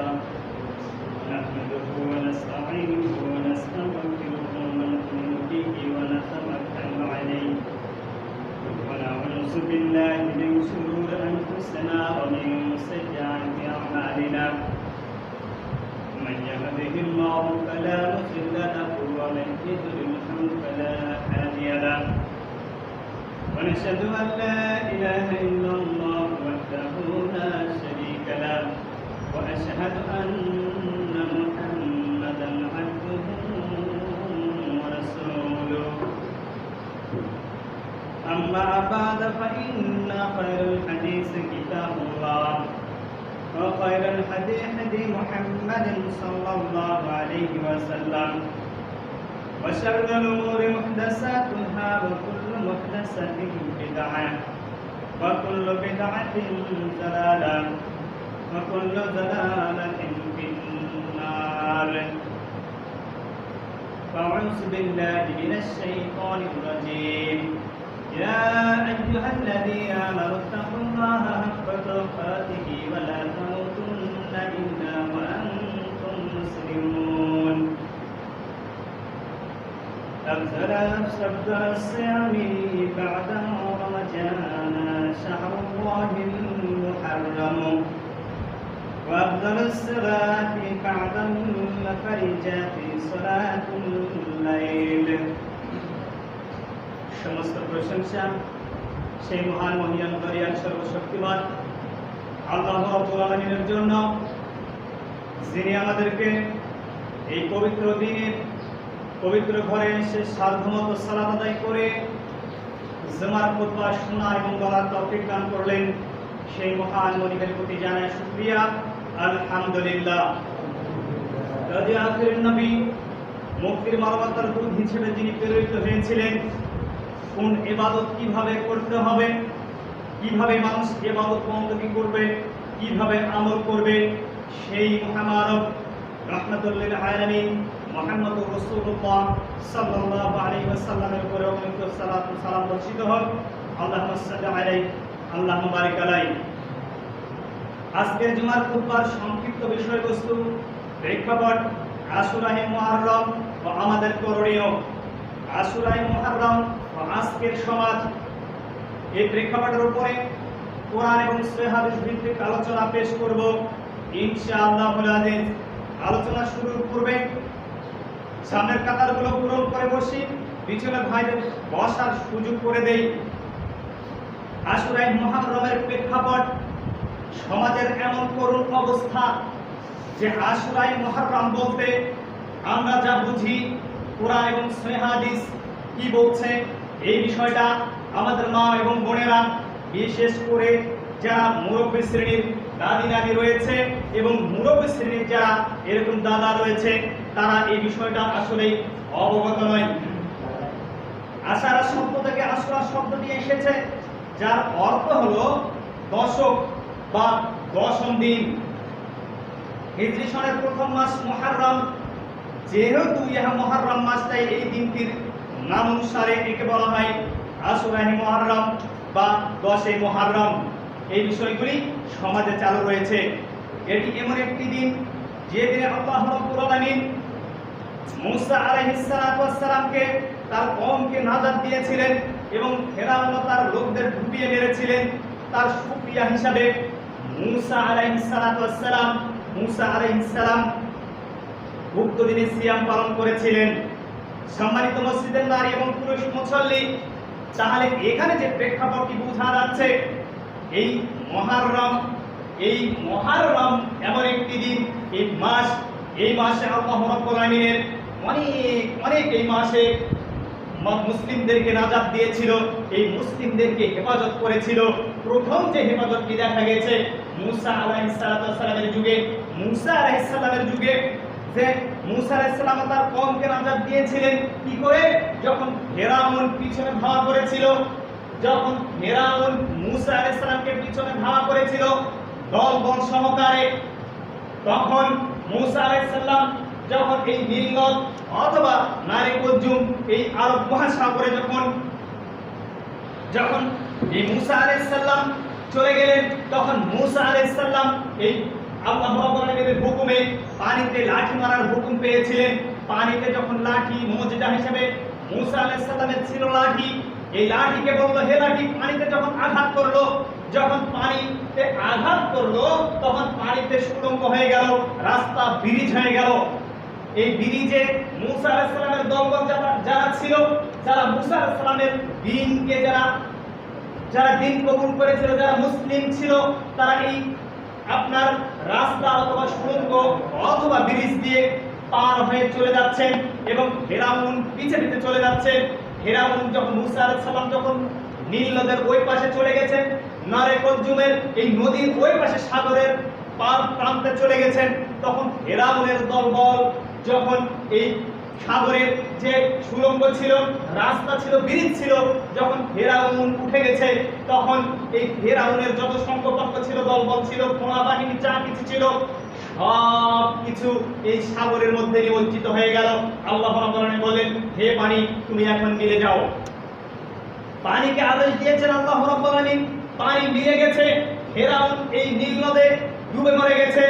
لله نحمده ونستعينه ونستغفره ونؤمن به ونتوكل عليه ونعوذ بالله من شرور أنفسنا ومن سيئات أعمالنا من يهده الله فلا مضل له ومن يضلل فلا هادي له ونشهد أن لا إله إلا الله وحده لا شريك له وأشهد أن محمدا عبده ورسوله أما بعد فإن خير الحديث كتاب الله وخير الهدي هدي محمد صلى الله عليه وسلم وشر الأمور محدثاتها وكل محدثة بدعة وكل بدعة ضلالة وكل ضلالة في النار فأعوذ بالله من الشيطان الرجيم يا أيها الذين آمنوا اتقوا الله حق تقاته ولا تموتن إلا وأنتم مسلمون أفضل الصيام بعد رمضان شهر الله المحرم وأفضل الصلاة بعد الفريجات صلاة الليل সমস্ত প্রশংসা সেই মহান মহিয়ান দয়াল সর্বশক্তিমান আল্লাহ রাব্বুল আলামিনের জন্য, যিনি আমাদেরকে এই পবিত্র দিনে পবিত্র ঘরে এসে সাধ্যমতো সালাত আদায় করে জুমার খুতবা শোনা এবং বলার তৌফিক দান করলেন। সেই মহান মালিকের প্রতি জানাই শুকরিয়া, আলহামদুলিল্লাহ। রাজি আখির নবী মুক্তির মানবতার দূত হিসেবে যিনি প্রেরিত হয়েছিলেন, কোন ইবাদত কিভাবে করতে হবে, কিভাবে মানুষ ইবাদত বন্দী করবে, কিভাবে আমল করবে, সেই মহামানব রাহমাতুল লিল আলামিন মুহাম্মদুর রাসূলুল্লাহ সাল্লাল্লাহু আলাইহি ওয়াসাল্লামের উপরে অগণিত সালাত ও সালাম বর্ষিত হোক। আল্লাহুম্মা সাল্লি আলাইহি আল্লাহুম্মা বারিক আলাইহি। আজকের জুমার খুতবার সংক্ষিপ্ত বিষয়বস্তু, প্রেক্ষাপট আশুরায়ে মুহররম ও আমাদের করণীয়। আশুরায়ে মুহররম ও আজকের সমাজ, এই প্রেক্ষাপটের উপরে কোরআন এবং সহিহ হাদিস ভিত্তিক আলোচনা পেশ করব ইনশাআল্লাহুল আজিজ। আলোচনা শুরুর পূর্বে সামনের কাতারগুলো পূরণ করে বসি, পিছনের ভাইদের বসার সুযোগ করে দেই। আশুরায়ে মুহররমের প্রেক্ষাপট, সমাজের এমন করুণ অবস্থা যে আশুরায়ে মুহররম বলতে আমরা যা বুঝি, কোরআন এবং সহিহ হাদিস কি বলছে, এই বিষয়টা আমাদের মা এবং বোনেরা, বিশেষ করে যারা মুরব্বী শ্রেণীর দাদি নানি রয়েছে এবং মুরব্বী শ্রেণীর যারা এরকম দাদা রয়েছে, তারা এই বিষয়টা আসলেই অবগত নয়। আশারা শব্দ থেকে আশুরা শব্দটি এসেছে, যার অর্থ হলো দশক বা দশম দিন। হিজরি সনের প্রথম মাস মুহররম, যেহেতু ইহা মুহররম মাসটাই এই দিনটির নাম অনুসারে একে বলা হয় আশুরায়ে মুহররম বা 10 মুহররম। এই বিষয়গুলি সমাজে চালু রয়েছে। এটি এমন একটি দিন যে দিনে আল্লাহ রাব্বুল আলামিন মুসা আলাইহিস সালামকে তার কওমকে নাজাত দিয়েছিলেন এবং ফেরাউন তার লোকদের ডুবিয়ে মেরেছিলেন। তার শুকরিয়া হিসাবে মুসা আলাইহিস সালাম উক্ত দিনে সিয়াম পালন করেছিলেন। সম্মানিত মসজিদের নারী এবং পুরুষ মুসল্লি, তাহলে এখানে যে প্রেক্ষাপটটি বোঝা যাচ্ছে, এই মুহররম এমন একটি দিন, এই মাসে আল্লাহ রাব্বুল আলামিনের অনেক এই মাসে মুসলিমদেরকে নাজাত দিয়েছিল, এই মুসলিমদেরকে হেফাজত করেছিল। প্রথম যে হেফাজতটি দেখা গেছে মুসা আলাইহিস সালামের যুগে, যে মুসা আলাইহিস সালাম তার কওমকে নাজাত দিয়েছিলেন কি করে? যখন ফেরাউন পিছনে ধাওয়া করেছিল, যখন ফেরাউন মুসা আলাইহিস সালামকে পিছনে ধাওয়া করেছিল দলবল সহকারে, তখন মুসা আলাইহিস সালাম যখন এই নীলনদ অথবা নারিকুজ্জুম এই আরব মহাসাগরে যখন এই মুসা আলাইহিস সালাম চলে গেলেন, তখন মুসা আলাইহিস সালাম এই আল্লাহ রাব্বুল আলামিনের হুকুমে পানিতে লাঠি মারার হুকুম পেয়েছিলেন। পানিতে যখন লাঠি মুজিজা হিসেবে মুসা আলাইহিস সালামের ছিল লাঠি, এই লাঠিকে বলল হে লাঠি, পানিতে যখন আঘাত করলো, যখন পানিতে আঘাত করলো তখন পানিতে সুড়ঙ্গ হয়ে গেল, রাস্তা ব্রিজ হয়ে গেল। এই ব্রিজে মুসা আলাইহিস সালামের দলবল যারা ছিল, যারা মুসা আলাইহিস সালামের দ্বীনকে যারা দ্বীন কবুল করেছিল, যারা মুসলিম ছিল, তারা এই আপনার রাস্তা অথবা সুড়ঙ্গ অথবা ব্রিজ দিয়ে পার হয়ে চলে যাচ্ছেন এবং ফেরাউন পিছে পিছে চলে যাচ্ছে। ফেরাউন যখন মুসা আলাইহিস সালাম যখন নীল নদের ওই পাশে চলে গেছেন, নারে কলজুমের এই নদীর ওই পাশে সাগরের পার প্রান্তে চলে গেছেন, তখন ফেরাউনের দলবল যখন এই সাগরের যে সুড়ঙ্গ ছিল, রাস্তা ছিল, ব্রিজ ছিল, যখন ফেরাউন উঠে গেছে, তখন এই ফেরাউনের যত সংখ্যক ছিল, দলবল ছিল, সেনাবাহিনী যা কিছু ছিল, সব কিছু এই সাগরের মধ্যে নিমজ্জিত হয়ে গেল। আল্লাহ রাব্বুল আলামিন বলেন, হে পানি তুমি এখন মিলে যাও। পানিকে আদেশ দিয়েছেন আল্লাহ রাব্বুল আলামিন, পানি মিলে গেছে। ফেরাউন এই নীল নদে ডুবে মরে গেছে,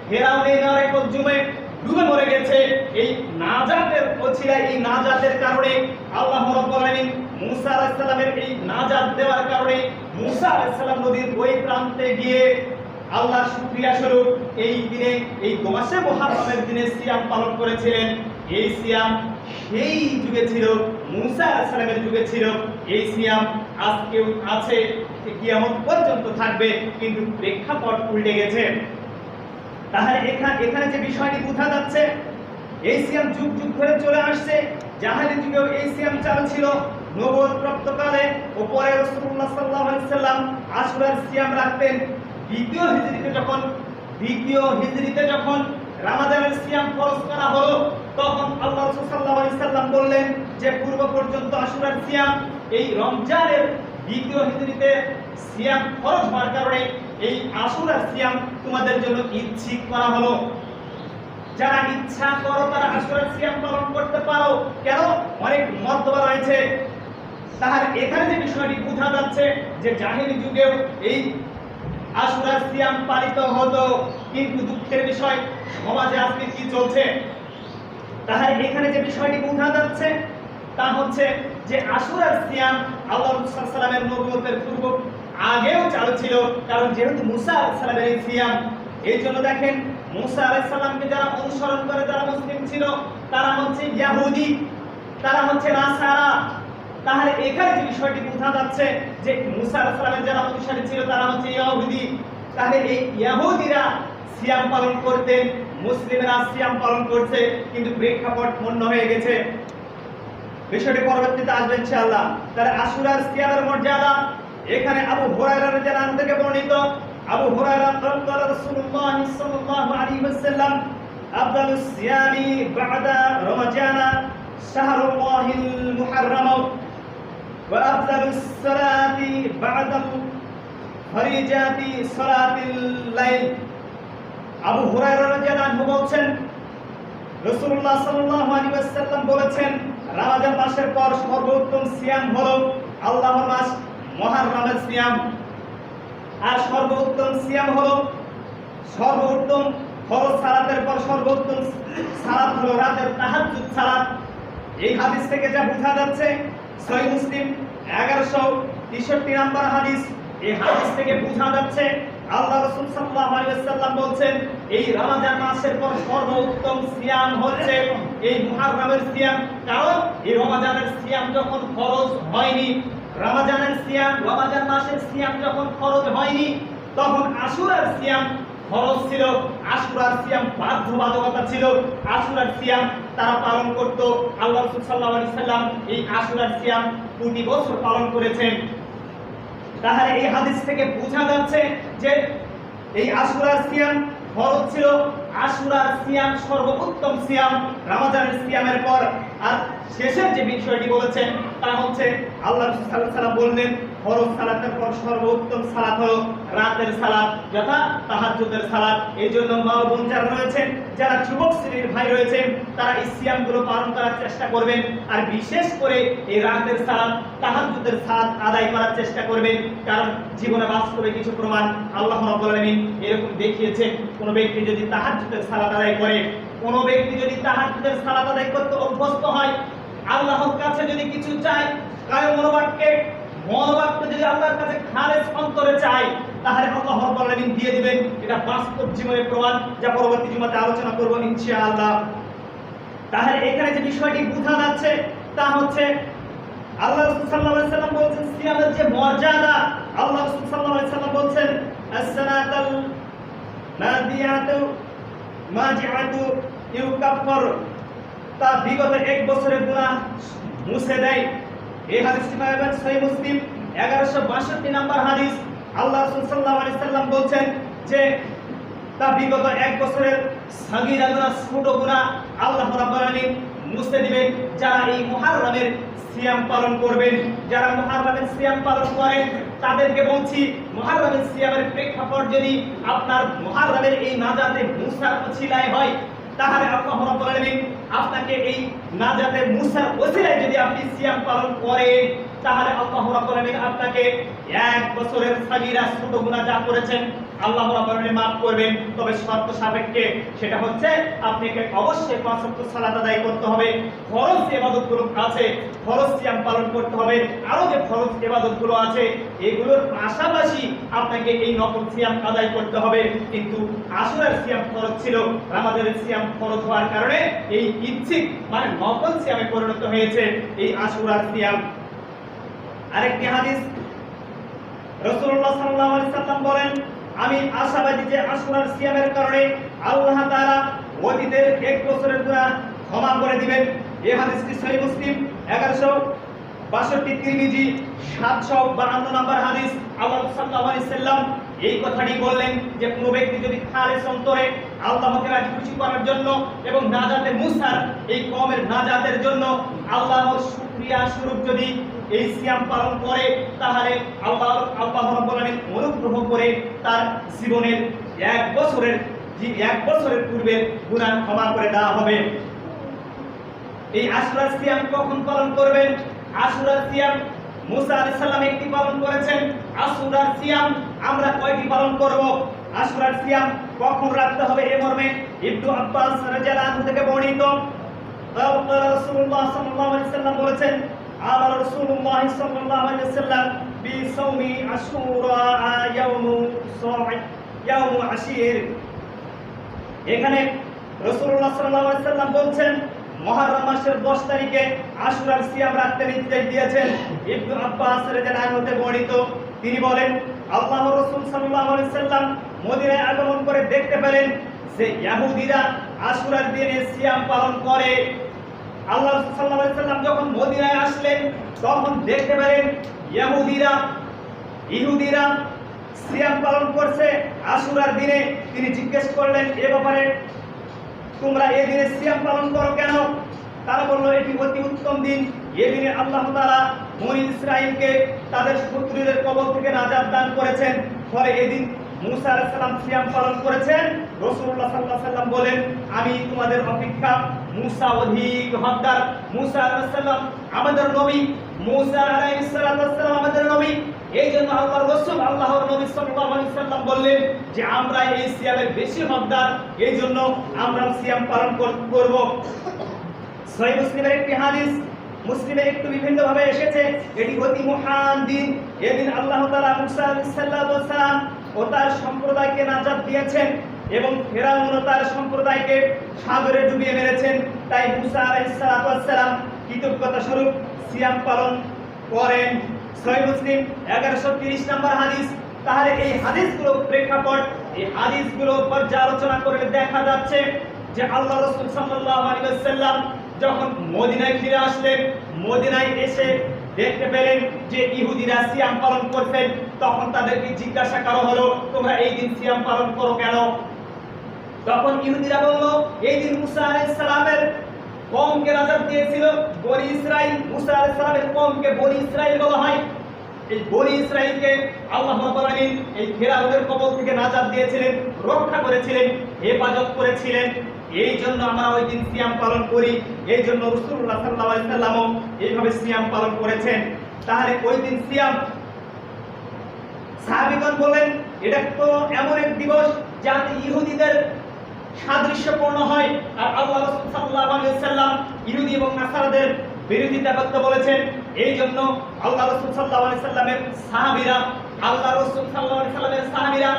ফেরাউন এই নারে কলজুমে ডুবে মরে গেছে। এই নাজাতের ওছিলায়, এই নাজাতের কারণে আল্লাহ রাব্বুল আলামিন মুসা আলাইহিস সালামের এই নাজাত দেওয়ার কারণে মুসা আলাইহিস সালাম নদীর ওই প্রান্তে গিয়ে আল্লাহর শুকরিয়া স্বরূপ এই দিনে, এই মাসে মুহররমের দিনে সিয়াম পালন করেছিলেন। এই সিয়াম সেই যুগে ছিল, মুসা আলাইহিস সালামের যুগে ছিল। এই সিয়াম আজকেও আছে, কিয়ামত পর্যন্ত থাকবে, কিন্তু প্রেক্ষাপট উল্টে গেছে। তাহলে এখানে যে বিষয়টি বোঝা যাচ্ছে, এই সিয়াম যুগ যুগ ধরে চলে আসছে। জাহেলি যুগেও এই সিয়াম চালু ছিল। নবুয়ত প্রাপ্তকালে ও পরে রাসূলুল্লাহ সাল্লাল্লাহু আলাইহি সাল্লাম আশুরার সিয়াম রাখতেন। দ্বিতীয় হিজরিতে যখন রমজানের সিয়াম ফরজ করা হলো, তখন আল্লাহ রাসূল সাল্লাল্লাহু আলাইহি সাল্লাম বললেন যে পূর্ব পর্যন্ত আশুরার সিয়াম, এই রমজানের দ্বিতীয় হিজরিতে সিয়াম ফরজ হওয়ার কারণে এই আশুরার সিয়াম তোমাদের জন্য ইচ্ছিক করা হলো। যারা ইচ্ছা করো তারা আশুরার সিয়াম পালন করতে পারো। কেন? অনেক মর্তবা রয়েছে। তাহলে এখানে যে বিষয়টি বোঝা যাচ্ছে যে জাহেলি যুগেও এই আশুরার সিয়াম পালিত হতো, কিন্তু দুঃখের বিষয় সমাজে আজকে কি চলছে। তাহলে এখানে যে বিষয়টি বোঝা যাচ্ছে তা হচ্ছে যে আশুরার সিয়াম আল্লাহ রাসূল সাল্লাল্লাহু আলাইহি ওয়াসাল্লামের নবুয়তের পূর্ব আগেও চালু ছিল। কারণ যেহেতু মুসা আলাইহিস সালামের এই সিয়াম, এই জন্য দেখেন মুসা আলাইহিস সালামকে যারা অনুসরণ করে, যারা মুসলিম ছিল, তারা হচ্ছে ইহুদি, তারা হচ্ছে নাসারা। তাহলে এখানে যে বিষয়টি বোঝা যাচ্ছে যে মুসা আলাইহিস সালামের যারা অনুসারী ছিল তারা হচ্ছে ইহুদি। তাহলে এই ইহুদিরা সিয়াম পালন করতেন, মুসলিমরা সিয়াম পালন করছে, কিন্তু প্রেক্ষাপট অন্য হয়ে গেছে। বিষয়টি পরবর্তীতে আসবে ইনশাআল্লাহ। তাহলে আশুরার সিয়ামের মর্যাদা এখানে আবু হুরায়রা রাদিয়াল্লাহু আনহু থেকে বর্ণিত। আবু হুরায়রা قال রাসূলুল্লাহ সাল্লাল্লাহু আলাইহি ওয়াসাল্লাম আফদালুস সিয়ামি বা'দা রমাজান শাহরুল্লাহিল মুহাররম ওয়া আফদালুস সালাতি বা'দা ফরিজাতি সালাতিল লাইল। আবু হুরায়রা রাদিয়াল্লাহু আনহু বলেন, রাসূলুল্লাহ সাল্লাল্লাহু আলাইহি ওয়াসাল্লাম বলেছেন, রমজান মাসের পর সর্বোত্তম সিয়াম হলো আল্লাহর মাস মুহররমের সিয়াম। আর সর্বোত্তম সিয়াম হলো, সর্বোত্তম ফরজ সালাতের পর সর্বোত্তম সালাত হলো রাতের তাহাজ্জুদ সালাত। এই হাদিস থেকে যা বোঝা যাচ্ছে, সহিহ মুসলিম 1163 নম্বর হাদিস, এই হাদিস থেকে বোঝা যাচ্ছে আল্লাহ রাসূল সাল্লাল্লাহু আলাইহি ওয়াসাল্লাম বলেন, এই রমজান মাসের পর সর্বোত্তম সিয়াম হচ্ছে এই মুহররমের সিয়াম। কারণ এই রমজানের সিয়াম যখন ফরজ হয়নি, রমজান মাসের সিয়াম যখন ফরজ হয়নি, তখন আশুরার সিয়াম ফরজ ছিল। আশুরার সিয়াম বাধ্যবাধকতা ছিল। আশুরার সিয়াম তারা পালন করত। আল্লাহ রাসূল সাল্লাল্লাহু আলাইহি ওয়াসাল্লাম এই আশুরার সিয়াম প্রতি বছর পালন করেছেন। তাহলে এই হাদিস থেকে বোঝা যাচ্ছে যে এই আশুরার সিয়াম ফরজ ছিল। আশুরার সিয়াম সর্বোত্তম সিয়াম রমজানের সিয়ামের পর। আর শেষের যে বিষয়টি বলেছেন তা হচ্ছে আল্লাহ রাসূল সাল্লাল্লাহু আলাইহি ওয়াসাল্লাম বললেন, ফরজ সালাতের পর সর্বোত্তম সালাত হলো রাতের সালাত, যথা তাহাজ্জুদের সালাত। এই জন্য মা ও বোন যারা রয়েছেন, যারা যুবক শ্রেণীর ভাই রয়েছেন, তারা এই সিয়ামগুলো পালন করার চেষ্টা করবেন। আর বিশেষ করে এই রাতের সালাত, তাহাজ্জুদের সালাত আদায় করার চেষ্টা করবেন। কারণ জীবনে বাস্তবে কিছু প্রমাণ আল্লাহ রাব্বুল আলামিন এরকম দেখিয়েছেন। কোন ব্যক্তি যদি তাহাজ্জুদের সালাত আদায় করে, কোন ব্যক্তি যদি তাহাজ্জুদের সালাত আদায় করতে অভ্যস্ত হয়, আল্লাহর কাছে যদি কিছু চায়, কারো মনোবাক্যে যদি আল্লাহর কাছে খালেস অন্তরে চায়, তাহলে আল্লাহ রাব্বুল আলামিন দিয়ে দিবেন। এটা বাস্তব জীবনের প্রমাণ, যা পরবর্তী জুমাতে আলোচনা করব ইনশাআল্লাহ। তাহলে এখানে যে বিষয়টি বোঝা যাচ্ছে তা হচ্ছে আল্লাহ রাসূল সাল্লাল্লাহু আলাইহি সাল্লাম বলেছেন সিয়ামের যে মর্যাদা। আল্লাহ রাসূল সাল্লাল্লাহু আলাইহি সাল্লাম বলেছেন as-sanatul মাজিআতু ইউকাফফার, তা বিগত এক বছরের গুনাহ মুছে দেয়। এই হাদিসটি পাবেন সহিহ মুসলিম 1162 নম্বর হাদিস। আল্লাহ রাসূল সাল্লাল্লাহু আলাইহি সাল্লাম বলেন যে তা বিগত এক বছরের সাগীরা গুনাহ, ছোট গুনাহ আল্লাহ রাব্বুল আলামিন মুছে দিবেন যারা এই মুহররমের সিয়াম পালন করবেন। যারা মুহররমের সিয়াম পালন করেন তাদেরকে বলছি, মুহররমের সিয়ামের প্রেক্ষাপট যদি আপনার মুহররমের এই নাজাতে মুসার ওসিলায় হয়, তাহলে আল্লাহ রাব্বুল আলামিন আপনাকে এই নাজাতে মুসার ওসিলায় যদি আপনি সিয়াম পালন করেন, তাহলে আল্লাহ রাব্বুল আলামিন আপনাকে এক বছরের সাগীরা ছোট গুনাহ যা করেছেন আল্লাহ রাব্বুল আলামিন maaf করবেন। তবে শর্ত সাপেক্ষে, সেটা হচ্ছে আপনাকে অবশ্যই 5 ওয়াক্ত সালাত আদায় করতে হবে। ফরজ ইবাদতগুলো আছে, ফরজ সিয়াম পালন করতে হবে। আরো যে ফরজ ইবাদতগুলো আছে এগুলোর পাশাপাশি আপনাকে এই নফল সিয়াম আদায় করতে হবে। কিন্তু আশুরার সিয়াম ফরজ ছিল, রমাদানের সিয়াম ফরজ হওয়ার কারণে এই ইচ্ছিক মানে নফল সিয়ামে পরিণত হয়েছে এই আশুরার সিয়াম। আরেকটি হাদিস, রাসূলুল্লাহ সাল্লাল্লাহু আলাইহি সাল্লাম বলেন, আমি আশাবাদী যে আশুরার সিয়ামের কারণে আল্লাহ তাআলা অতীতের এক বছরের গুনাহ ক্ষমা করে দিবেন। এই হাদিসটি সহিহ মুসলিম 1162, তিরমিজি 752 নম্বর হাদিস। আল্লাহ সাল্লাল্লাহু আলাইহি সাল্লাম এই কথাটি বললেন যে কোন ব্যক্তি যদি খালেস অন্তরে আল্লাহকে রাজি খুশি করার জন্য এবং নাজাতে মুসার এই কওমের নাজাতের জন্য আল্লাহর শুকরিয়া স্বরূপ যদি এই সিয়াম পালন করে, তাহলে আল্লাহ রাব্বুল আলামিন অনুগ্রহ করে তার জীবনের এক বছরের পূর্বের গুনাহ ক্ষমা করে দেওয়া হবে। এই আশুরার সিয়াম কখন পালন করবেন? আশুরার সিয়াম মুসা আলাইহিস সালাম একটি পালন করেছেন। আশুরার সিয়াম আমরা কয়টি পালন করব? আশুরার সিয়াম কখন রাখতে হবে এ মর্মে ইবনু আব্বাস রাদিয়াল্লাহু আনহু থেকে বর্ণিত, রাসূলুল্লাহ সাল্লাল্লাহু আলাইহি সাল্লাম বলেছেন, আমার রাসূলুল্লাহ সাল্লাল্লাহু আলাইহি ওয়াসাল্লাম বিসাওমি আশুরা ইয়াউমু আশির। এখানে রাসূলুল্লাহ সাল্লাল্লাহু আলাইহি ওয়াসাল্লাম বলছেন মুহররম মাসের 10 তারিখে আশুরার সিয়াম রাখতে নির্দেশ দিয়েছেন। ইবনু আব্বাস রাদিয়াল্লাহু আনহু থেকে বর্ণিত, তিনি বলেন আল্লাহর রাসূল সাল্লাল্লাহু আলাইহি ওয়াসাল্লাম মদিনায় আগমন করে দেখতে পেলেন যে ইহুদিরা আশুরার দিনে সিয়াম পালন করে। আল্লাহ রাসূল সাল্লাল্লাহু আলাইহি ওয়াসাল্লাম যখন মদিনায় আসলেন তখন দেখতে পেলেন ইহুদিরা সিয়াম পালন করছে আশুরার দিনে। তিনি জিজ্ঞেস করলেন এ ব্যাপারে, তোমরা এই দিনে সিয়াম পালন করো কেন? তারা বলল এটি অতি উত্তম দিন। এই দিনে আল্লাহ তাআলা বনী ইসরাঈলকে তাদের শত্রুদের কবল থেকে নাজাত দান করেছেন। ফলে এই দিন মুসা আলাইহিস সালাম সিয়াম পালন করেছেন। রাসূলুল্লাহ সাল্লাল্লাহু আলাইহি ওয়াসাল্লাম বলেন, আমি তোমাদের অপেক্ষা মুসা অধিক হকদার। মুসা আলাইহিস সালাম আমাদের নবী, মুসা আলাইহিস সালাম আমাদের নবী। এই জন্য আল্লাহর রাসূল আল্লাহর নবী সাল্লাল্লাহু আলাইহি ওয়াসাল্লাম বললেন যে আমরা এই সিয়ামের বেশি হকদার, এই জন্য আমরা সিয়াম পালন করব। সহিহ মুসলিমের একটি হাদিস, মুসলিমে একটু বিভিন্ন ভাবে এসেছে, এটি অতি মহান দিন। এদিন আল্লাহ তাআলা মুসা আলাইহিস সালাম ও তার সম্প্রদায়কে নাজাত দিয়েছেন এবং ফিরআউন ও তার সম্প্রদায়কে সাগরে ডুবিয়ে মেরেছেন। তাই মুসা আলাইহিস সালাম কৃতজ্ঞতা স্বরূপ সিয়াম পালন করেন। সহিহ মুসলিম 1130 নম্বর হাদিস। তাহলে এই হাদিসগুলো প্রেক্ষাপট, এই হাদিসগুলো পর্যালোচনা করে দেখা যাচ্ছে যে আল্লাহ রাসূল সাল্লাল্লাহু আলাইহি ওয়াসাল্লাম যখন মদিনায় ফিরে আসলেন, মদিনায় এসে দেখতে পেলেন যে ইহুদিরা সিয়াম পালন করতেন। তখন তাদেরকে জিজ্ঞাসা করা হলো, তোমরা এই দিন সিয়াম পালন করো কেন? তখন ইহুদিরা বলল, এই দিন মুসা আলাইহিস সালামের কওমকে নাজাত দিয়েছিল বনী ইসরাইল। মুসা আলাইহিস সালামের কওমকে বনী ইসরাইল বলা হয়। এই বনি ইসরাইলকে আল্লাহ রাব্বুল আলামিন এই ফিরআউনের কবল থেকে নাজাত দিয়েছিলেন, রক্ষা করেছিলেন, হেফাজত করেছিলেন। এই জন্য আমরা ওই দিন সিয়াম পালন করি। এই জন্য রাসূলুল্লাহ সাল্লাল্লাহু আলাইহি সাল্লামও এইভাবে সিয়াম পালন করেছেন। তাহলে ওই দিন সিয়াম, সাহাবীগণ বলেন এটা তো এমন এক দিবস যাতে ইহুদিদের সাদৃশ্যপূর্ণ হয়, আর আল্লাহ রাসূল সাল্লাল্লাহু আলাইহি ওয়াসাল্লাম ইহুদি এবং নাসারাদের বিরোধিতা করতে বলেছেন। এই জন্য আল্লাহ রাসূল সাল্লাল্লাহু আলাইহি সাল্লামের সাহাবীরা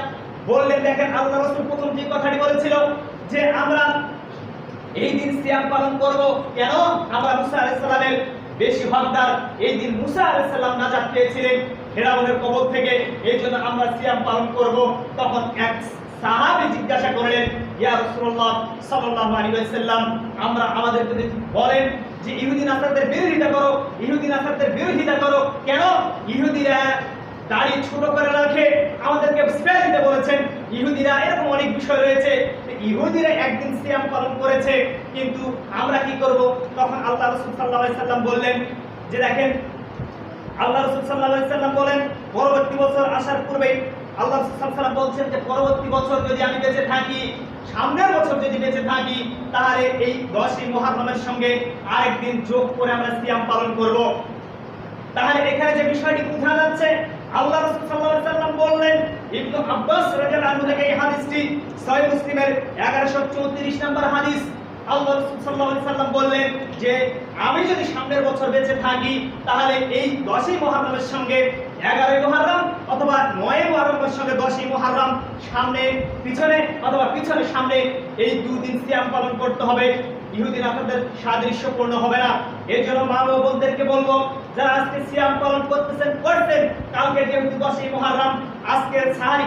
বললেন, দেখেন আল্লাহ রাসূল প্রথম যে কথাটি বলেছিল যে আমরা এই দিন সিয়াম পালন করব। কেন? আমরা মুসা আলাইহিস সালামের বেশি হকদার। এই দিন মুসা আলাইহিস সালাম নাজাত পেয়েছিলেন ফিরআউনের কবল থেকে, এই জন্য আমরা সিয়াম পালন করব। তখন এক সাহাবী জিজ্ঞাসা করলেন, ইয়া রাসূলুল্লাহ সাল্লাল্লাহু আলাইহি ওয়াসাল্লাম, আমরা আমাদের যদি বলেন যে ইহুদি নাসারদের বিরোধিতা করো, ইহুদি নাসারদের বিরোধিতা করো, কেন? ইহুদিরা দাড়ি ছোট করে রাখে, আমাদেরকে স্পেস দিতে বলেছেন। ইহুদিরা এরকম অনেক বিষয় রয়েছে। ইহুদিরা একদিন সিয়াম পালন করেছে, কিন্তু আমরা কি করব? তখন আল্লাহ রাসূল সাল্লাল্লাহু আলাইহি সাল্লাম বললেন যে দেখেন, আল্লাহ রাসূল সাল্লাল্লাহু আলাইহি সাল্লাম বলেন পরবর্তী বছর আসার পূর্বে আল্লাহ রাসূল সাল্লাল্লাহু আলাইহি সাল্লাম বলছেন যে পরবর্তী বছর যদি আমি বেঁচে থাকি, সামনের বছর যদি বেঁচে থাকি, তাহলে এই 10ই মুহররমের সঙ্গে আরেকদিন যোগ করে আমরা সিয়াম পালন করব। তাহলে এখানে যে বিষয়টি বোঝা যাচ্ছে, আল্লাহ রাসূল সাল্লাল্লাহু আলাইহি সাল্লাম বললেন, ইবনে আব্বাস রাদিয়াল্লাহু আনহু থেকে এই হাদিসটি সহিহ মুসলিমের 1134 নম্বর হাদিস। আল্লাহ রাসূল সাল্লাল্লাহু আলাইহি সাল্লাম বললেন যে আমি যদি সামনের বছর বেঁচে থাকি, তাহলে এই 10ই মুহররমের সঙ্গে 11ই মুহররম অথবা 9ই মুহররমের সঙ্গে 10ই মুহররম, সামনে পিছনে অথবা পিছনে সামনে, এই দুদিন সিয়াম পালন করতে হবে। ইহুদি নাসারদের সাদৃশ্যপূর্ণ হবে না। এর জন্য মা ও বোনদেরকে বলবো, যারা আজকে সিয়াম পালন করতেছেন, কালকে যেহেতু 10ই মুহররম, আজকে সাহারি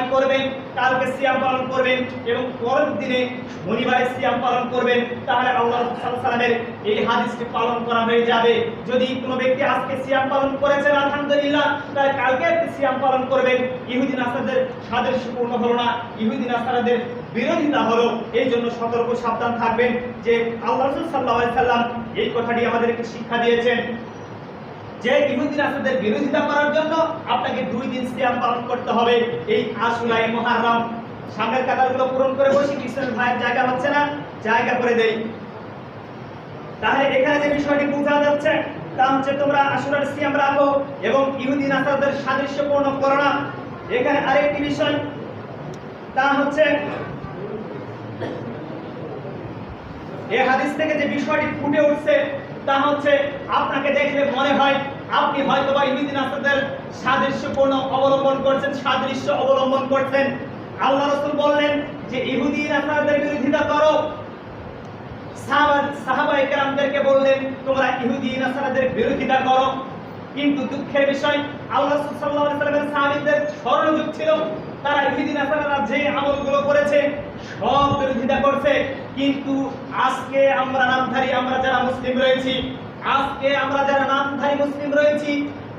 করবেন, কালকে সিয়াম পালন করবেন এবং পরের দিনে শনিবারে সিয়াম পালন করবেন। তাহলে আল্লাহ রাসূল সাল্লাল্লাহু আলাইহি সাল্লামের এই হাদিসটি পালন করা হয়ে যাবে। যদি কোনো ব্যক্তি আজকে সিয়াম পালন করেছেন আলহামদুলিল্লাহ, তাহলে কালকে সিয়াম পালন করবেন। ইহুদি নাসারদের সাদৃশ্যপূর্ণ হলো না, ইহুদি নাসারদের বিরোধিতা হলো। এই জন্য সতর্ক সাবধান থাকবেন যে আল্লাহ রাসূল সাল্লাল্লাহু আলাইহি সাল্লাম এই কথাটি আমাদেরকে শিক্ষা দিয়েছেন যে ইহুদি নাসারদের বিরোধিতা করার জন্য আপনাকে 2 দিন সিয়াম পালন করতে হবে। এই আশুরায়ে মুহররম, সামনের কাতারগুলো পূরণ করে বসি, কৃষ্ণের ভাইয়ের জায়গা হচ্ছে না, জায়গা করে দেই। তাহলে এখানে যে বিষয়টি বোঝা যাচ্ছে তা হচ্ছে তোমরা আশুরার সিয়াম রাখো এবং ইহুদি নাসারদের সাদৃশ্যপূর্ণ করো না। এখানে আরেকটি বিষয়, তা হচ্ছে এই হাদিস থেকে যে বিষয়টি ফুটে উঠছে তা হচ্ছে আপনাকে দেখলে মনে হয় আপনি হয়তোবা ইহুদি নাসারদের সাদৃশ্য অবলম্বন করছেন। আল্লাহ রাসূল বললেন যে ইহুদি নাসারদের বিরোধিতা করো। সাহাবায়ে কেরামদেরকে বললেন তোমরা ইহুদি নাসারদের বিরোধিতা করো। কিন্তু দুঃখের বিষয়, আল্লাহ রাসূল সাল্লাল্লাহু আলাইহি ওয়াসাল্লামের সাহাবীদের স্মরণযুগ ছিল, তারা ইহুদি নাসারারা যে আমলগুলো করেছে সব বিরোধিতা করছে। কিন্তু আজকে আমরা যারা মুসলিম রয়েছি,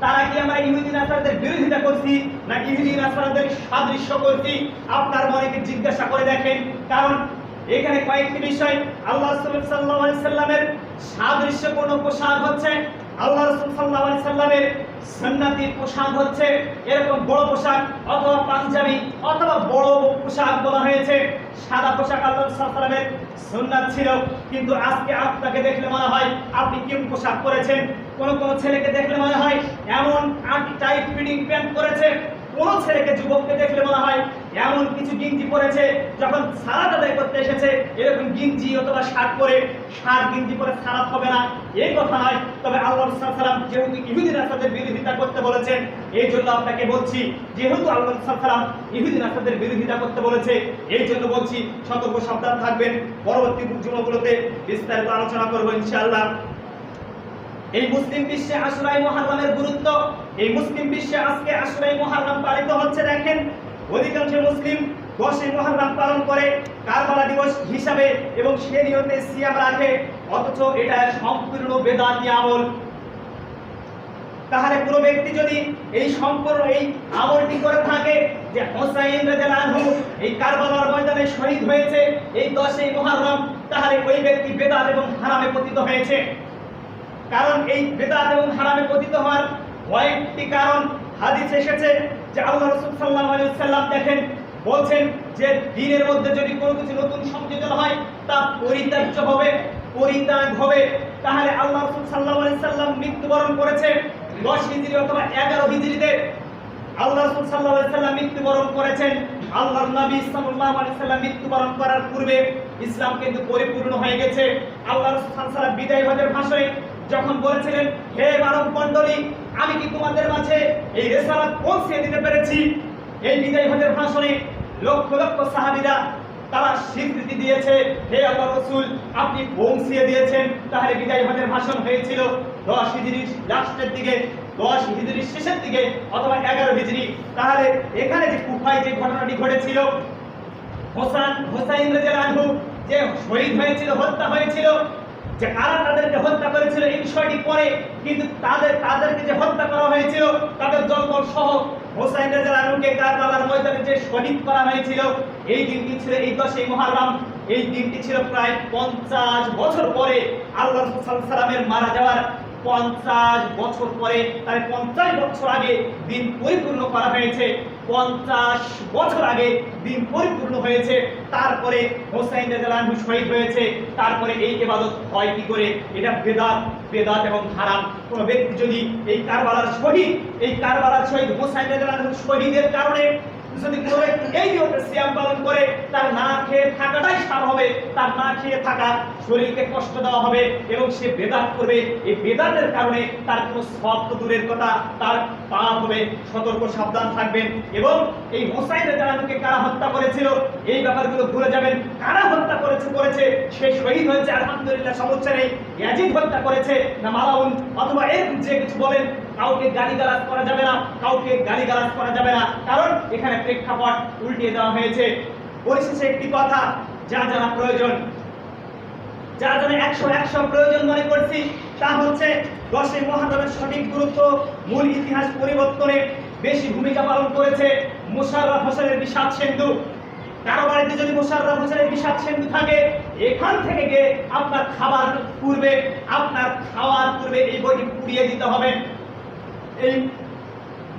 তারা কি আমরা ইহুদি নাসারাদের বিরোধিতা করছি না ইহুদি নাসারাদের সাদৃশ্য করছি? আপনার মনেকে জিজ্ঞাসা করে দেখেন। কারণ এখানে কয়েকটি বিষয়, আল্লাহ রাসূল সাল্লাল্লাহু আলাইহি সাল্লামের সাদৃশ্যপূর্ণ পোশাক হচ্ছে, আল্লাহ রাসূল সাল্লাল্লাহু আলাইহি সাল্লামের সুন্নতি পোশাক হচ্ছে এরকম বড় পোশাক অথবা পাঞ্জাবি অথবা বড় পোশাক বলা হয়েছে। সাদা পোশাক আল্লাহ রাসূল সাল্লাল্লাহু আলাইহি সাল্লামের সুন্নাত ছিল, কিন্তু আজকে আপনাকে দেখলে মনে হয় আপনি কি পোশাক পরেছেন। কোন ছেলেকে দেখলে মনে হয় এমন টাইট ফিটিং প্যান্ট পরেছে, কোন ছেলেকে যুবককে দেখলে মনে হয় এমন কিছু গিঞ্জি পরেছে, যখন সালাত আদায় করতে এসেছে এরকম গিঞ্জি অথবা শার্ট গিঞ্জি পরে সালাত হবে না, এই কথা নয়। তবে আল্লাহ রাসূল সাল্লাল্লাহু আলাইহি ওয়াসাল্লাম যেহেতু ইহুদি নাসারদের বিরোধিতা করতে বলেছেন, এই জন্য আপনাকে বলছি, যেহেতু আল্লাহ রাসূল সাল্লাল্লাহু আলাইহি ওয়াসাল্লাম ইহুদি নাসারদের বিরোধিতা করতে বলেছে, এই জন্য বলছি সতর্ক সাবধান থাকবেন। পরবর্তী জুমাগুলোতে বিস্তারিত আলোচনা করব ইনশাআল্লাহ। এই মুসলিম বিশ্বে আশুরায়ে মুহররমের গুরুত্ব, এই মুসলিম বিশ্বে আজকে আশুরায়ে মুহররম পালিত হচ্ছে। দেখেন অধিকাংশ মুসলিম 10ই মুহররম পালন করে কারবালা দিবস হিসাবে এবং সে নিয়তে সিয়াম রাখে, অথচ এটা সম্পূর্ণ বেদাতি আমল। তাহলে কোনো ব্যক্তি যদি এই আমলটি করে থাকে যে হুসাইন রাদিয়াল্লাহু আনহু এই কারবালার ময়দানে শহীদ হয়েছে এই 10ই মুহররম, তাহলে ওই ব্যক্তি বেদাত এবং হারামে পতিত হয়েছে। কারণ এই বেদাত এবং হারামে পতিত হওয়ার কয়েকটি কারণ হাদিস এসেছে যে আল্লাহ রাসূল সাল্লাল্লাহু আলাইহি ওয়াসাল্লাম দেখেন বলছেন যে দিনের মধ্যে যদি কোনো কিছু নতুন সংযোজন হয় তা পরিত্যাজ্য হবে, পরিত্যাগ হবে। তাহলে আল্লাহ রাসূল সাল্লাল্লাহু আলাইহি ওয়াসাল্লাম মৃত্যুবরণ করেছে 10 হিজরি অথবা 11 হিজরিতে। আল্লাহ রাসূল সাল্লাল্লাহু আলাইহি ওয়াসাল্লাম মৃত্যুবরণ করেছেন। আল্লাহর নবী সাল্লাল্লাহু আলাইহি ওয়াসাল্লাম মৃত্যুবরণ করার পূর্বে ইসলাম কিন্তু পরিপূর্ণ হয়ে গেছে। আল্লাহ রাসূল সাল্লাল্লাহু আলাইহি ওয়াসাল্লাম বিদায় হজের ভাষণে যখন বলেছিলেন, হে মানব মণ্ডলী, আমি কি তোমাদের মাঝে এই রিসালাত পৌঁছে দিতে পেরেছি? এই বিদায় হজের ভাষণে লক্ষ লক্ষ সাহাবীরা তারা স্বীকৃতি দিয়েছে, হে আল্লাহর রাসূল, আপনি পৌঁছে দিয়েছেন। তাহলে বিদায় হজের ভাষণ হয়েছিল 10 হিজরির লাস্টের দিকে, 10 হিজরির শেষের দিকে অথবা 11 হিজরি। তাহলে এখানে যে কুফায় যে ঘটনাটি ঘটেছিল, হোসাইন রাদিয়াল্লাহু আনহু যে শহীদ হয়েছিল, হত্যা হয়েছিল, যে কারা তাদেরকে হত্যা করেছিল এই বিষয়টি পরে, কিন্তু তাদেরকে যে হত্যা করা হয়েছিল তাদের জনবল সহ হোসাইন রাদিয়াল্লাহু আনহুকে কারবালার ময়দানে যে শহীদ করা হয়েছিল, এই দিনটি ছিল এই 10 মুহররম। এই দিনটি ছিল প্রায় 50 বছর পরে আল্লাহ রাসূল সাল্লাল্লাহু আলাইহি ওয়াসাল্লামের মারা যাওয়ার 50 বছর পরে, তাই 50 বছর আগে দিন পরিপূর্ণ করা হয়েছে। 50 বছর আগে দিন পরিপূর্ণ হয়েছে, তারপরে হোসাইন রাদিয়াল্লাহু আনহু শহীদ হয়েছে। তারপরে এই ইবাদত হয় কি করে? এটা বেদাত এবং হারাম। কোন ব্যক্তি যদি এই কারবালার শহীদ হোসাইন রাদিয়াল্লাহু আনহু শহীদের কারণে যদি কোনো ব্যক্তি এই নিয়মে সিয়াম পালন করে, তার না খেয়ে থাকাটাই সার হবে, তার না খেয়ে থাকা শরীরকে কষ্ট দেওয়া হবে এবং সে বেদাত করবে। এই বেদাতের কারণে তার কোনো সওয়াব তো দূরের কথা, তার পাপ হবে। সতর্ক সাবধান থাকবেন। এবং এই হোসাইন রাদিয়াল্লাহু আনহুকে কারা হত্যা করেছিল এই ব্যাপারগুলো ভুলে যাবেন। কারা হত্যা করেছে সে শহীদ হয়েছে, আলহামদুলিল্লাহ, সমস্যা নেই। ইয়াজিদ হত্যা করেছে না মালাউন অথবা এরকম যে কিছু বলেন, কাউকে গালিগালাজ করা যাবে না, কারণ এখানে প্রেক্ষাপট উল্টিয়ে দেওয়া হয়েছে। পরিশেষে একটি কথা, যা জানা 100 প্রয়োজন মনে করছি, তা হচ্ছে 10 মুহররমের সঠিক গুরুত্ব, মূল ইতিহাস পরিবর্তনে বেশি ভূমিকা পালন করেছে মোশাররফ হোসেনের বিষাদ সিন্ধু। কারো বাড়িতে যদি মোশাররফ হোসেনের বিষাদ সিন্ধু থাকে, এখান থেকে গিয়ে আপনার খাওয়ার পূর্বে এই বইটি পুড়িয়ে দিতে হবে। এই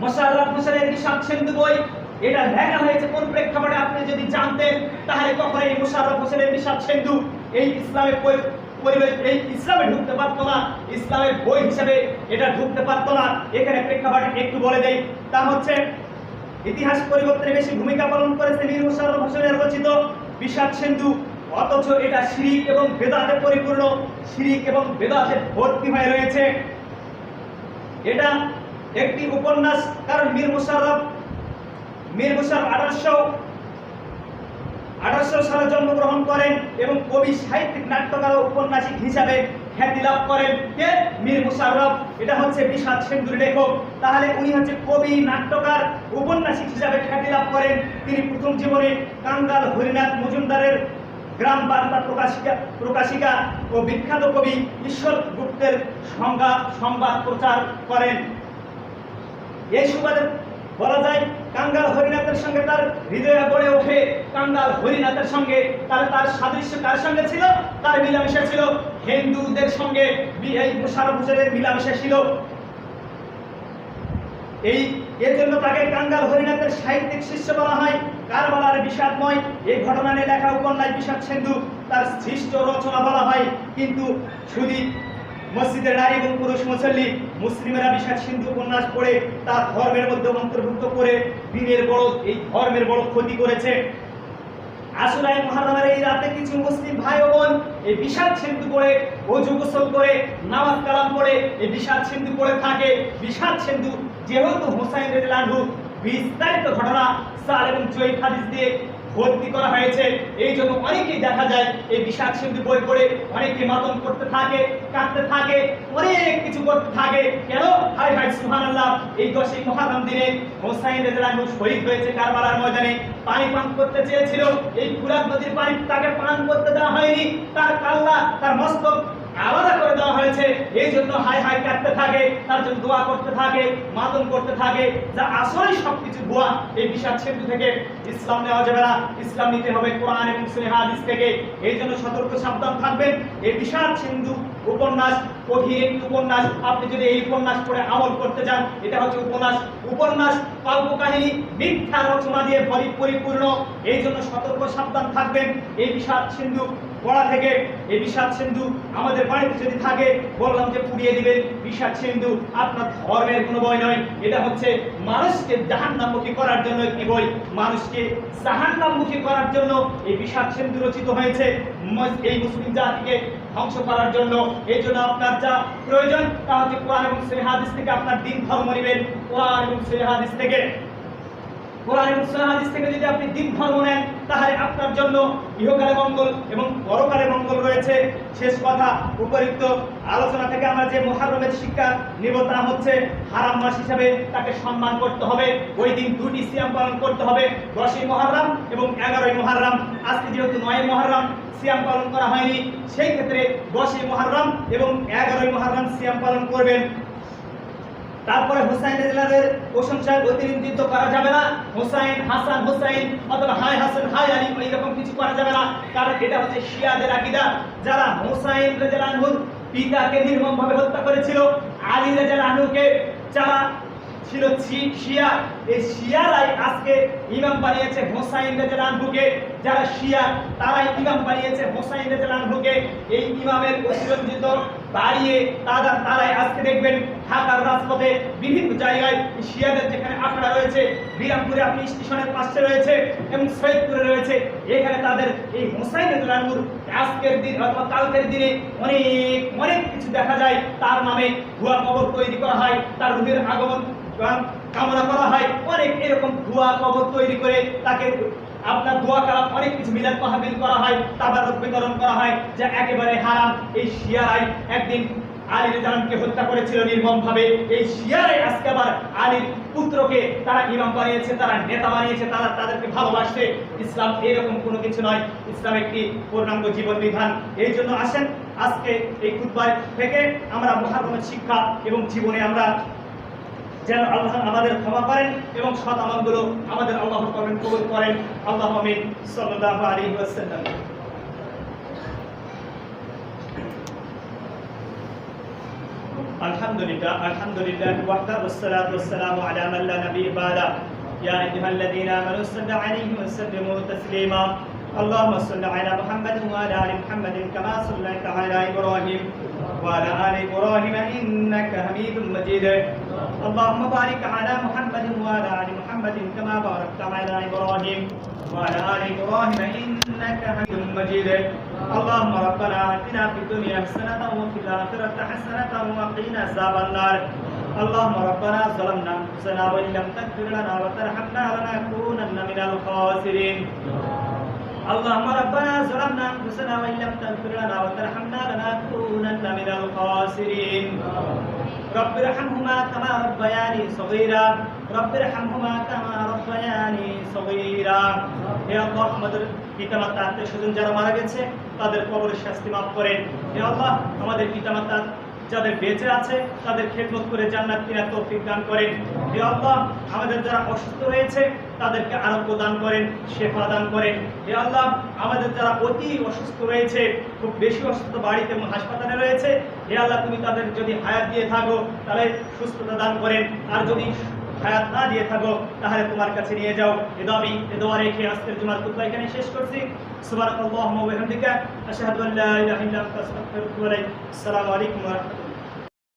মোশাররফ হোসেনের বিষাদ সিন্ধু বই, এটা লেখা হয়েছে কোন প্রেক্ষাপটে আপনি যদি জানতেন, তাহলে কখনো এই মোশাররফ হোসেনের বিষাদ সিন্ধু এই ইসলামের পরিবেশ, এই ইসলামে ঢুকতে পারতো না, ইসলামের বই হিসেবে এটা ঢুকতে পারতো না। এখানে প্রেক্ষাপট একটু বলে দেই, তা হচ্ছে ইতিহাস পরিবর্তনে বেশি ভূমিকা পালন করেছে মীর মোশাররফ হোসেনের রচিত বিষাদ সিন্ধু, অথচ এটা শিরিক এবং বেদাতে পরিপূর্ণ, শিরিক এবং বেদাতে ভর্তি হয়ে রয়েছে। এটা একটি উপন্যাস, কারণ মীর মোশাররফ 1800 সালে জন্মগ্রহণ করেন এবং কবি, সাহিত্যিক, নাট্যকার ও উপন্যাসিক হিসাবে খ্যাতি লাভ করেন। কে? মীর মোশাররফ। এটা হচ্ছে বিষাদ সিন্ধুর লেখক। তাহলে উনি হচ্ছে কবি, নাট্যকার, উপন্যাসিক হিসাবে খ্যাতি লাভ করেন। তিনি প্রথম জীবনে কাঙ্গাল হরিনাথ মজুমদারের গ্রাম বার্তা প্রকাশিকা ও বিখ্যাত কবি ঈশ্বর গুপ্তের সংবাদ প্রচার করেন। এই সুবাদে বলা যায় কাঙ্গাল হরিনাথের সঙ্গে তার হৃদয়ে গড়ে ওঠে। কাঙ্গাল হরিনাথের সঙ্গে তার সাদৃশ্য কার সঙ্গে ছিল? তার মিলামেশা ছিল হিন্দুদের সঙ্গে। এই মোশাররফ হোসেনের মিলামেশা ছিল। এর জন্য তাকে কাঙ্গাল হরিনাথের সাহিত্যিক শিষ্য বলা হয়। কারবালার বিষাদময় এই ঘটনা নিয়ে লেখা উপন্যাস বিষাদ সিন্ধু তার সৃষ্ট রচনা বলা হয়। কিন্তু শুধু মসজিদের নারী এবং পুরুষ মুসল্লি মুসলিমেরা বিষাদ সিন্ধু উপন্যাস পড়ে তা ধর্মের মধ্যে অন্তর্ভুক্ত করে ধর্মের বড় ক্ষতি করেছে। আশুরায়ে মুহররমের এই রাতে কিছু মুসলিম ভাই ও বোন এই বিষাদ সিন্ধু পড়ে, ওযু গোসল করে, নামাজ কালাম পড়ে এই বিষাদ সিন্ধু পড়ে থাকে। বিষাদ সিন্ধু যেহেতু হোসাইন রাদিয়াল্লাহু আনহু বিস্তারিত ঘটনা সাল এবং জয়ীফ হাদিস দিয়ে ভর্তি করা হয়েছে, এই জন্য অনেকেই দেখা যায় এই বিষাদ সিন্ধু বই পড়ে অনেকে মাতম করতে থাকে, কাঁদতে থাকে, অনেক কিছু করতে থাকে। কেন? হায় হায় সুবহানাল্লাহ, এই 10 মুহররম দিনে হোসাইন রাদিয়াল্লাহু আনহু শহীদ হয়েছে কারবালার ময়দানে। পানি পান করতে চেয়েছিল, এই ফুরাত নদীর পানি তাকে পান করতে দেওয়া হয়নি, তার কাল্লা, তার মস্তক আলাদা করে দেওয়া হয়েছে। এই জন্য হায় হায় কাঁদতে থাকে, তার জন্য দোয়া করতে থাকে, মাতম করতে থাকে, যা আসলে সবকিছু ভুয়া। এই বিষাদ সিন্ধু থেকে ইসলাম নেওয়া যাবে না, ইসলাম নিতে হবে কোরআন এবং সহিহ হাদিস থেকে। এই জন্য সতর্ক সাবধান থাকবেন। এই বিষাদ সিন্ধু উপন্যাস, কঠিন একটি উপন্যাস। আপনি যদি এই উপন্যাস পড়ে আমল করতে চান, এটা হচ্ছে উপন্যাস কল্পকাহিনী, মিথ্যা রচনা দিয়ে পরিপূর্ণ। এই জন্য সতর্ক সাবধান থাকবেন এই বিষাদ সিন্ধু পড়া থেকে। এই বিষাদ সিন্ধু আমাদের বাড়িতে যদি থাকে, বললাম যে পুড়িয়ে দিবেন। বিষাদ সিন্ধু আপনার ধর্মের কোনো বই নয়, এটা হচ্ছে মানুষকে জাহান্নামমুখী করার জন্য একটি বই। মানুষকে জাহান্নামমুখী করার জন্য এই বিষাদ সিন্ধু রচিত হয়েছে, এই মুসলিম জাতিকে ধ্বংস করার জন্য। এই জন্য আপনার যা প্রয়োজন তা হচ্ছে কোরআন এবং সহিহ হাদিস থেকে আপনার দ্বীন ধর্ম নেবেন। কোরআন এবং সহিহ হাদিস থেকে যদি আপনি দ্বীন ধর্ম নেন, তাহলে আপনার জন্য ইহকালে মঙ্গল এবং পরকালে মঙ্গল রয়েছে। শেষ কথা, উপরিক্ত আলোচনা থেকে আমরা যে মুহররমের শিক্ষা নিব তা হচ্ছে হারাম মাস হিসাবে তাকে সম্মান করতে হবে। ওই দিন দুটি সিয়াম পালন করতে হবে, 10ই মুহররম এবং 11ই মুহররম। আজকে যেহেতু 9ই মুহররম সিয়াম পালন করা হয়নি, সেই ক্ষেত্রে 10ই মুহররম এবং 11ই মুহররম সিয়াম পালন করবেন। তারপরে হুসাইন রাদিয়াল্লাহু প্রশংসায় অতিরঞ্জিত করা যাবে না। হুসাইন, হাসান, হুসাইন অথবা হাই হাসান হাই আলী এরকম কিছু করা যাবে না, কারণ এটা হচ্ছে শিয়াদের আকীদা। যারা হুসাইন রাদিয়াল্লাহু আনহুর পিতাকে নির্মমভাবে হত্যা করেছিল, আলী রাদিয়াল্লাহু আনহুকে যারা ছিল শিয়া, এই শিয়ারাই আজকে ইমাম বানিয়েছে হুসাইন রাদিয়াল্লাহু আনহুকে। যারা শিয়া তারাই ইমাম বানিয়েছে হুসাইন রাদিয়াল্লাহু আনহুকে। এই ইমামের অতিরঞ্জিত বাড়িয়ে তারাই আজকে দেখবেন ঢাকার রাজপথে বিভিন্ন জায়গায় শিয়াদের যেখানে আখড়া রয়েছে, বিরামপুরে আপনি স্টেশনের পাশে রয়েছে এবং সৈয়দপুরে রয়েছে, এখানে তাদের এই হুসাইন রাদিয়াল্লাহু আনহুর আজকের দিন অথবা কালকের দিনে অনেক কিছু দেখা যায়। তার নামে ভুয়া কবর তৈরি করা হয়, তার রূহের আগমন কামনা করা হয়, অনেক এরকম ভুয়া কবর তৈরি করে তাকে আপনার দোয়া কালাম অনেক কিছু মিলাদ মাহফিল করা হয়, তাবারুক বিতরণ করা হয়, যা একেবারে হারাম। এই শিয়ারাই একদিন আলী রাদিয়াল্লাহু আনহুকে হত্যা করেছিল নির্মমভাবে। এই শিয়ারাই আজকে আবার আলীর পুত্রকে তারা ইমাম বানিয়েছে, তারা নেতা বানিয়েছে, তারা তাদেরকে ভালোবাসে। ইসলাম এরকম কোনো কিছু নয়, ইসলাম একটি পূর্ণাঙ্গ জীবন বিধান। এই জন্য আসেন আজকে এই খুতবা থেকে আমরা মুহররমের শিক্ষা এবং জীবনে আমরা যেন আল্লাহ আমাদের ক্ষমা করেন এবং সৎ আমলগুলো আমাদের আল্লাহর করেন কবুল করেন। আল্লাহু আমিন। সাল্লাল্লাহু আলাইহি ওয়াসাল্লাম। আলহামদুলিল্লাহ ওয়াহদা ওয়াসসালাতু ওয়াসসালামু আলা মান লা নাবিয়্যা বা'দা। ইয়া আইয়ুহাল্লাযীনা আমানু সাল্লু আলাইহি ওয়া সাল্লিমু তাসলিমা। اللهم صل على محمد وعلى ال محمد كما صليت على ابراهيم وعلى ال ابراهيم انك حميد مجيد. اللهم بارك على محمد وعلى ال محمد كما باركت على ابراهيم وعلى ال ابراهيم انك حميد مجيد. اللهم ربنا آتنا في الدنيا حسنة وفي الآخرة حسنة وقنا عذاب النار. اللهم ربنا ظلمنا أنفسنا وإن لم تغفر لنا وترحمنا لنكونن من الخاسرين. اللهم ربنا ظلمنا أنفسنا وإن لم تغفر لنا وترحمنا لنكونن من الخاسرين. رب ارحمهما كما ربياني صغيرا. رب ارحمهما كما ربياني صغيرا. হে আল্লাহ, আমাদের পিতামাতা আত্মীয়স্বজন যারা মারা গেছে তাদের কবরের শাস্তি মাফ করেন। হে আল্লাহ, আমাদের পিতামাতা যাদের বেঁচে আছে তাদের খেদমত করে জান্নাত কেনার তৌফিক দান করেন। হে আল্লাহ, আমাদের যারা অসুস্থ রয়েছে তাদেরকে আরোগ্য দান করেন, শেফা দান করেন। হে আল্লাহ, আমাদের যারা অতি অসুস্থ রয়েছে, খুব বেশি অসুস্থ বাড়িতে এবং হাসপাতালে রয়েছে, হে আল্লাহ, তুমি তাদের যদি হায়াত দিয়ে থাকো তাহলে সুস্থতা দান করেন, আর যদি হায়াত না দিয়ে থাকো তাহলে তোমার কাছে নিয়ে যাও। এ দোয়া রেখে আজকের জুমার খুতবা এখানে শেষ করছি। সুবহানাল্লাহি ওয়া বিহামদিহি আশহাদু আল্লা ইলাহা ইল্লা আনতা আস্তাগফিরুকা ওয়া আতুবু ইলাইক। আসসালামু আলাইকুম ওয়া রাহমাতুল্লাহ।